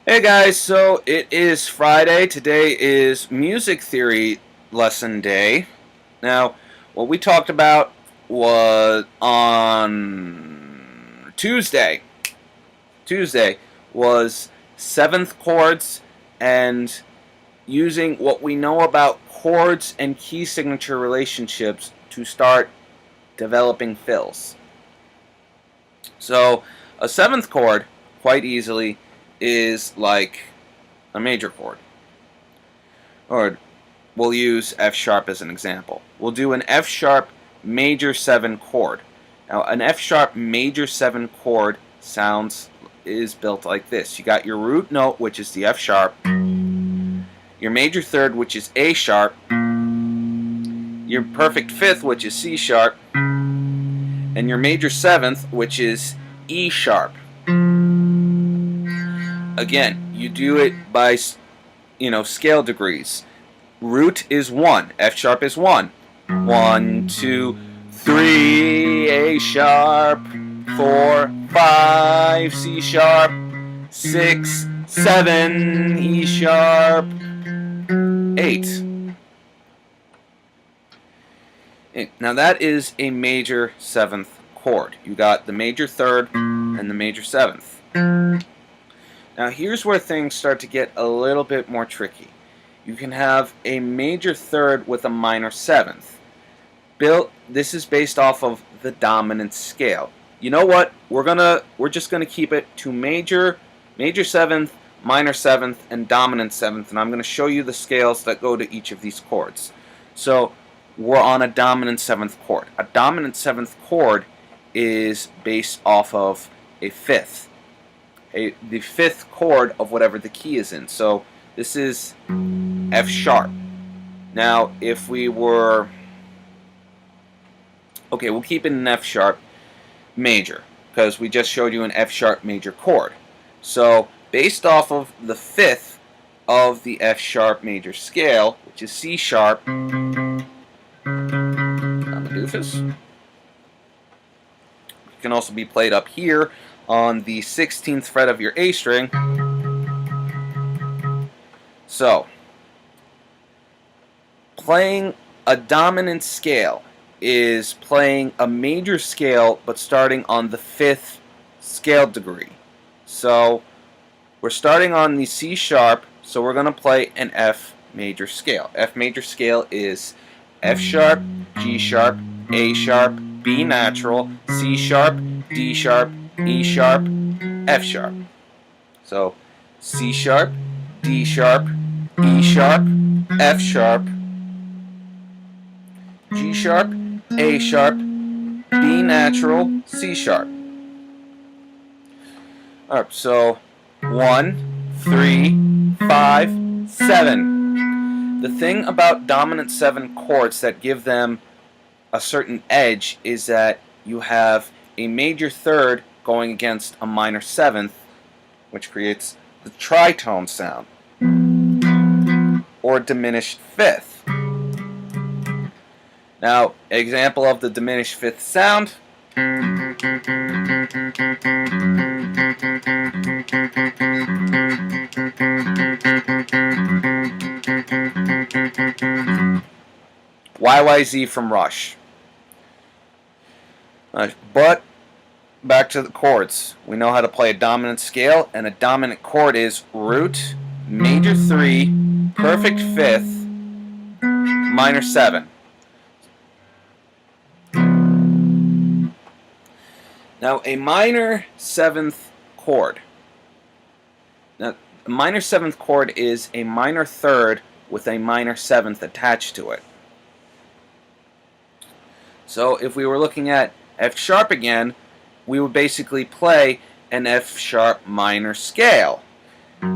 Hey guys, so it is Friday. Today is music theory lesson day. Now, what we talked about was on Tuesday was seventh chords and using what we know about chords and key signature relationships to start developing fills. So, a seventh chord, quite easily, is like a major chord. Or we'll use F sharp as an example. We'll do an F sharp major 7 chord. Now, an F sharp major 7 chord is built like this. You got your root note, which is the F sharp, your major third, which is A sharp, your perfect fifth, which is C sharp, and your major seventh, which is E sharp. Again, you do it by scale degrees. Root is 1, F sharp is 1. 1, 2, 3, A sharp, 4, 5, C sharp, 6, 7, E sharp, 8. Now that is a major 7th chord. You got the major 3rd and the major 7th. Now here's where things start to get a little bit more tricky. You can have a major 3rd with a minor 7th. This is based off of the dominant scale. You know what? We're just gonna keep it to major 7th, minor 7th, and dominant 7th, and I'm gonna show you the scales that go to each of these chords. So we're on a dominant 7th chord. A dominant 7th chord is based off of a fifth. The fifth chord of whatever the key is in. So this is F sharp. Now if we were... Okay, we'll keep it in F sharp major, because we just showed you an F sharp major chord. So based off of the fifth of the F sharp major scale, which is C sharp, on the doofus. It can also be played up here on the 16th fret of your A string. So, playing a dominant scale is playing a major scale but starting on the 5th scale degree. So, we're starting on the C sharp, so we're going to play an F major scale. F major scale is F sharp, G sharp, A sharp, B natural, C sharp, D sharp, E sharp, F sharp. So C sharp, D sharp, E sharp, F sharp, G sharp, A sharp, B natural, C sharp. Alright, so 1, 3, 5, 7. The thing about dominant 7 chords that give them a certain edge is that you have a major 3rd going against a minor 7th, which creates the tritone sound, or diminished 5th. Now, example of the diminished 5th sound. YYZ from Rush. But back to the chords. We know how to play a dominant scale, and a dominant chord is root, major 3, perfect 5th, minor 7. Now a minor 7th chord. Now a minor 7th chord is a minor 3rd with a minor 7th attached to it. So if we were looking at F sharp again, we would basically play an F sharp minor scale.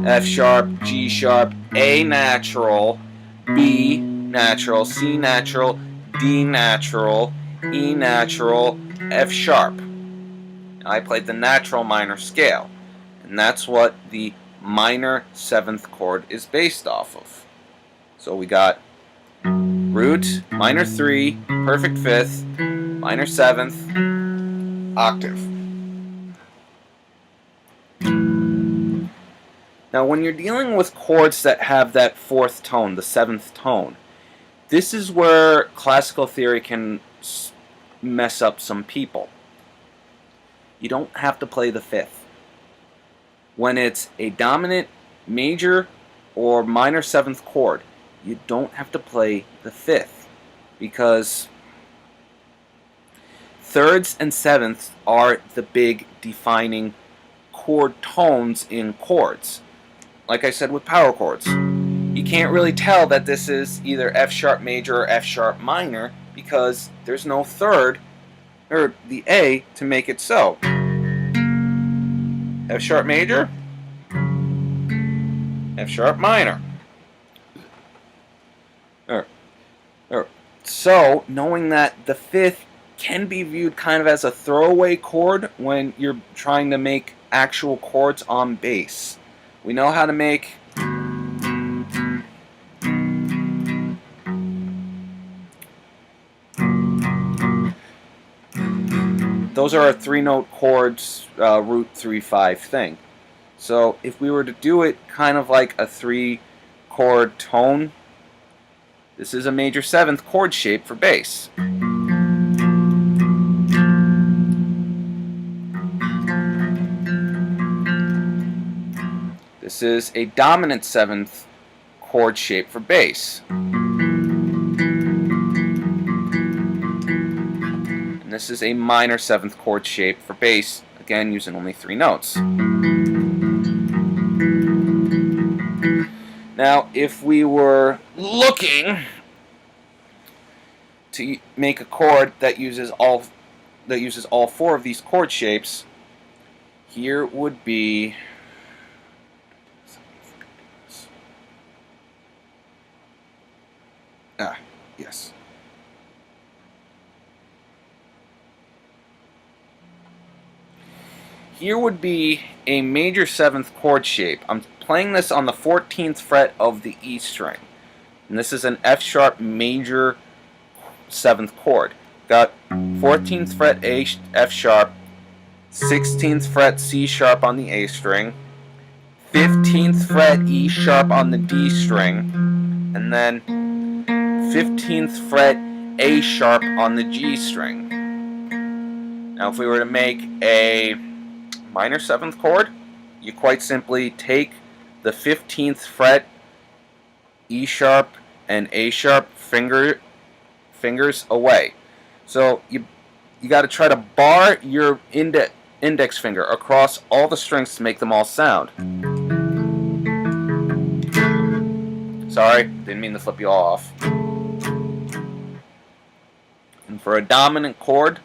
F sharp, G sharp, A natural, B natural, C natural, D natural, E natural, F sharp. Now I played the natural minor scale, and that's what the minor 7th chord is based off of. So we got root, minor 3, perfect 5th, minor 7th, octave. Now, when you're dealing with chords that have that fourth tone, the seventh tone, this is where classical theory can mess up some people. You don't have to play the fifth. When it's a dominant major or minor seventh chord, you don't have to play the fifth, because thirds and sevenths are the big defining chord tones in chords. Like I said with power chords, you can't really tell that this is either F sharp major or F sharp minor because there's no third or the A to make it so. F sharp major, F sharp minor. So, knowing that the fifth can be viewed kind of as a throwaway chord when you're trying to make actual chords on bass. We know how to make those are our 3-note chords, root 3-5 thing. So if we were to do it kind of like a 3-chord tone, this is a major 7th chord shape for bass. This is a dominant 7th chord shape for bass. And this is a minor 7th chord shape for bass, again using only 3 notes. Now, if we were looking to make a chord that uses all 4 of these chord shapes, here would be yes. Here would be a major 7th chord shape. I'm playing this on the 14th fret of the E string. And this is an F sharp major 7th chord. Got 14th fret A, F sharp, 16th fret C sharp on the A string, 15th fret E sharp on the D string, and then 15th fret A sharp on the G string. Now if we were to make a minor 7th chord, you quite simply take the 15th fret E sharp and A sharp fingers away. So you got to try to bar your index finger across all the strings to make them all sound. Sorry, didn't mean to flip you all off. And for a dominant chord,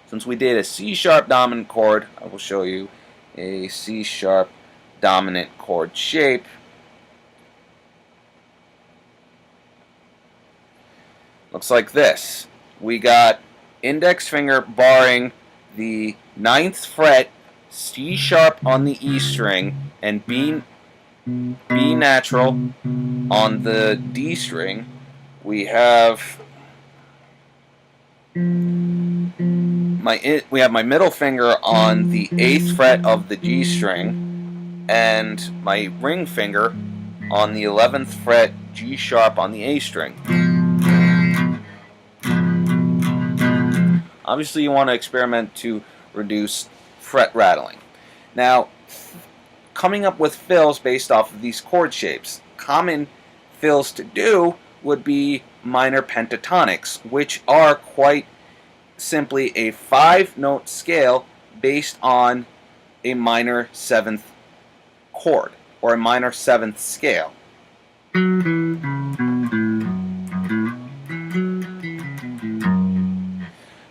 since we did a C sharp dominant chord, I will show you a C sharp dominant chord shape. Looks like this. We got index finger barring the 9th fret, C sharp on the E string, and B natural on the D string. We have my middle finger on the 8th fret of the G string, and my ring finger on the 11th fret G sharp on the A string. Obviously you want to experiment to reduce fret rattling. Now, coming up with fills based off of these chord shapes. Common fills to do would be minor pentatonics, which are quite simply a 5-note scale based on a minor 7th chord, or a minor 7th scale.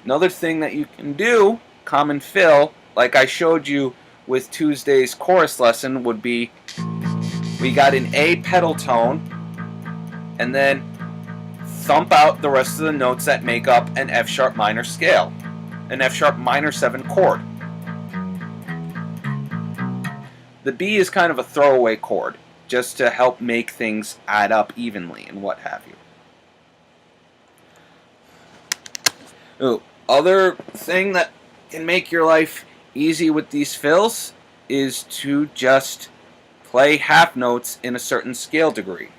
Another thing that you can do, common fill, like I showed you with Tuesday's chorus lesson, would be we got an A pedal tone and then thump out the rest of the notes that make up an F sharp minor scale, an F sharp minor 7 chord. The B is kind of a throwaway chord, just to help make things add up evenly and what have you. Ooh, other thing that can make your life easy with these fills is to just play half notes in a certain scale degree.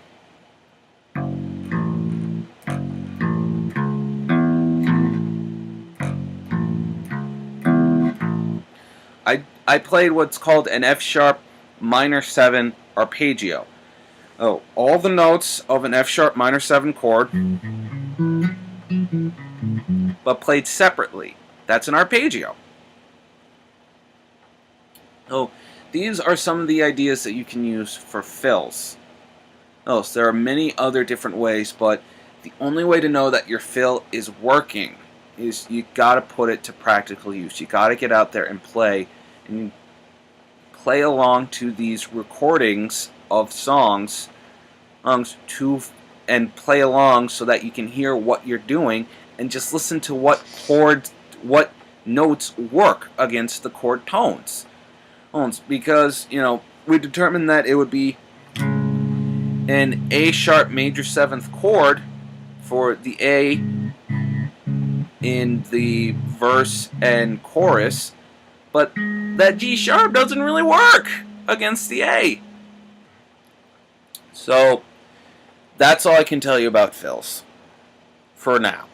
I played what's called an F sharp minor 7 arpeggio. Oh, all the notes of an F sharp minor 7 chord, but played separately. That's an arpeggio. So these are some of the ideas that you can use for fills. Oh, so there are many other different ways, but the only way to know that your fill is working is you got to put it to practical use. You got to get out there and play along to these recordings of songs and play along so that you can hear what you're doing and just listen to what notes work against the chord tones. Because, we determined that it would be an A sharp major 7th chord for the A in the verse and chorus, but that G sharp doesn't really work against the A. So that's all I can tell you about fills for now.